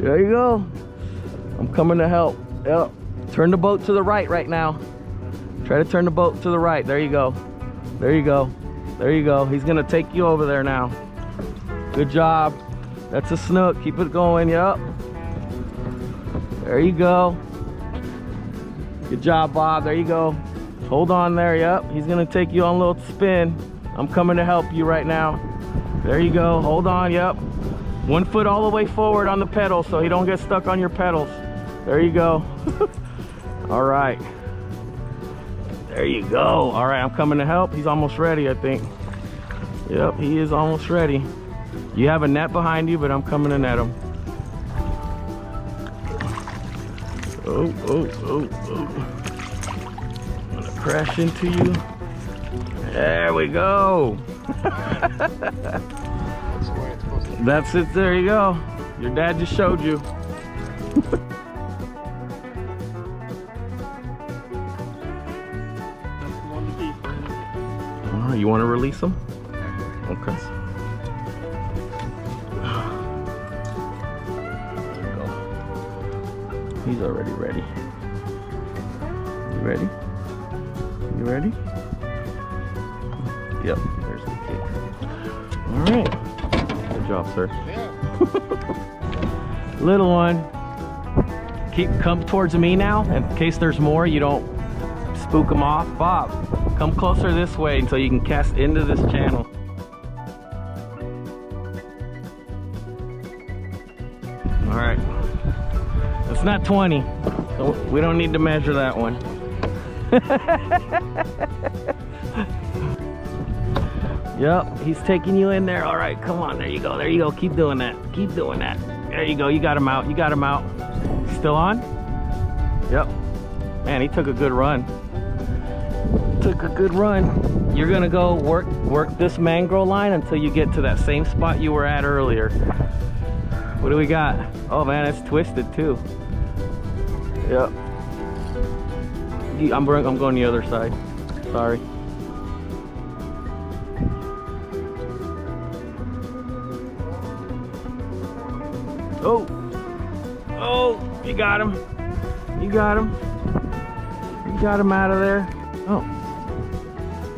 There you go. I'm coming to help. Yep. Turn the boat to the right now. Try to turn the boat to the right. There you go. There you go. There you go. He's gonna take you over there now. Good job. That's a snook. Keep it going. Yep. There you go. Good job, Bob. There you go. Hold on there. Yep. He's gonna take you on a little spin. I'm coming to help you right now. There you go. Hold on. Yep. 1 foot all the way forward on the pedal so he don't get stuck on your pedals. There you go. All right. There you go. All right, I'm coming to help. He's almost ready, I think. Yep, he is almost ready. You have a net behind you, but I'm coming to net him. Oh, oh, oh, oh. I'm gonna crash into you. There we go. That's it, there you go. Your dad just showed you. Oh, you want to release him? Okay. There you go. He's already ready. You ready? You ready? Yep, there's the kick. All right. Good job, sir. Yeah. Little one. Come towards me now, in case there's more, you don't spook them off. Bob, come closer this way until you can cast into this channel. All right. It's not 20, so we don't need to measure that one. Yep, he's taking you in there. All right, come on, there you go, there you go. Keep doing that, keep doing that. There you go, you got him out, you got him out. Still on? Yep. Man, he took a good run. Took a good run. You're gonna go work this mangrove line until you get to that same spot you were at earlier. What do we got? Oh man, it's twisted too. Yep. I'm going the other side. Sorry. Oh, oh, you got him. You got him. You got him out of there. Oh,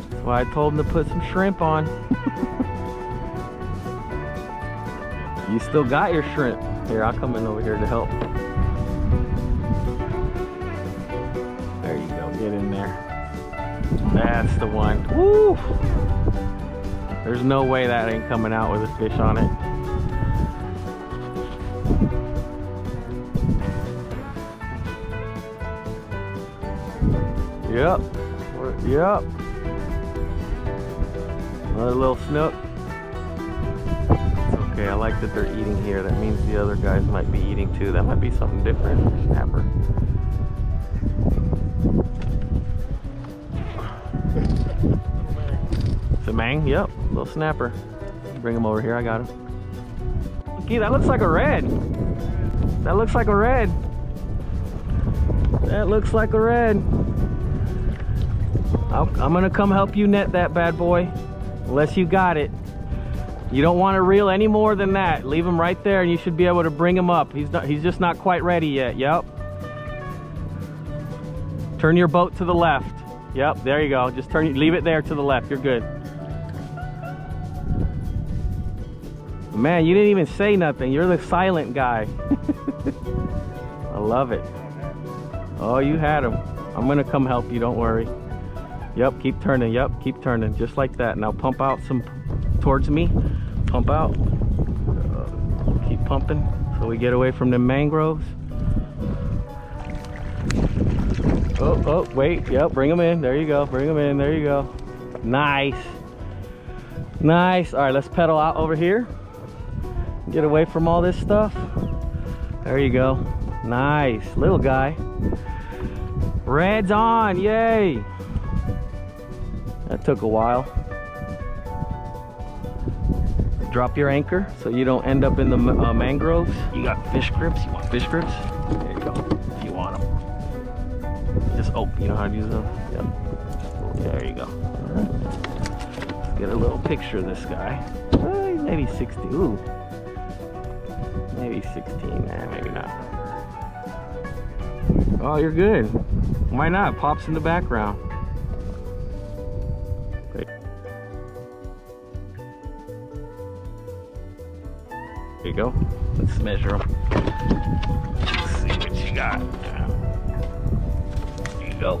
that's why I told him to put some shrimp on. You still got your shrimp. Here, I'll come in over here to help. There you go, get in there. That's the one. Woo! There's no way that ain't coming out with a fish on it. Yep. Yep. Another little snook. It's okay, I like that they're eating here. That means the other guys might be eating too. That might be something different. Snapper. It's a mang? Yep. Little snapper. Bring him over here. I got him. Okay, that looks like a red. That looks like a red. That looks like a red. I'm gonna come help you net that bad boy, unless you got it. You don't want to reel any more than that. Leave him right there and you should be able to bring him up. He's just not quite ready yet. Yep. Turn your boat to the left. Yep, there you go. Just leave it there to the left. You're good. Man, you didn't even say nothing. You're the silent guy. I love it. Oh, you had him. I'm gonna come help you, don't worry. Yep, keep turning. Yep, keep turning, just like that. Now pump out some towards me. Pump out. Keep pumping so we get away from the mangroves. Oh, oh, wait. Yep, bring them in. There you go. Bring them in. There you go. Nice. Nice. All right, let's pedal out over here. Get away from all this stuff. There you go. Nice. Little guy. Red's on. Yay. That took a while. Drop your anchor so you don't end up in the mangroves. You got fish grips? You want fish grips? There you go, if you want them. Just, oh, you know how to use them? Yep. There you go. All right. Let's get a little picture of this guy. Maybe 60. Ooh. Maybe 16, nah, maybe not. Oh, you're good. Why not? Pops in the background. Okay. There you go. Let's measure them. Let's see what you got. There you go.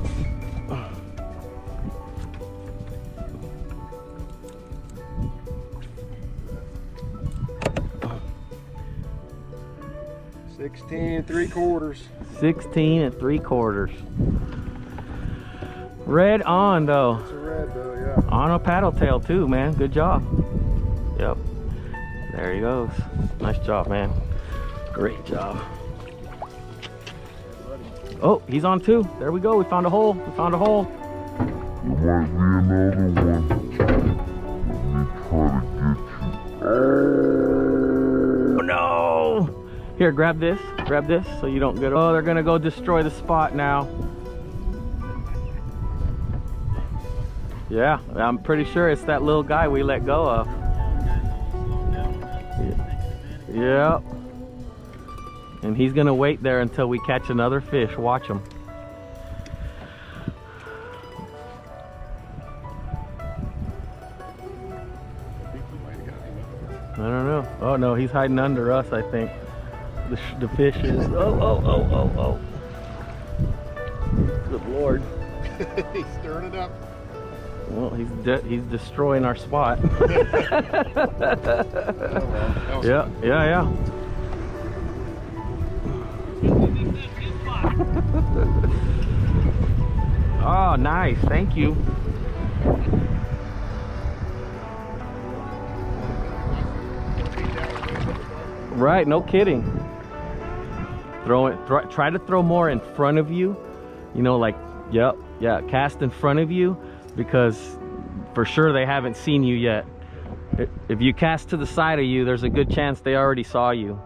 $16 3/4. 16 3/4. Red on though. It's a red though, yeah. On a paddle tail too, man. Good job. Yep. There he goes. Nice job, man. Great job. Oh, he's on too. There we go. We found a hole. We found a hole. There might be another one. Let me try to get you. Oh no! Here, grab this so you don't get. Oh, they're gonna go destroy the spot now. Yeah, I'm pretty sure it's that little guy we let go of. Yep. And he's gonna wait there until we catch another fish. Watch him. I don't know. Oh no, he's hiding under us, I think. The fish is. Oh. Good Lord. He's stirring it up. Well, he's destroying our spot. Yeah. Oh, nice. Thank you. Right, no kidding. Try to throw more in front of you. You know, like, yep, yeah, cast in front of you, because for sure they haven't seen you yet. If you cast to the side of you, there's a good chance they already saw you.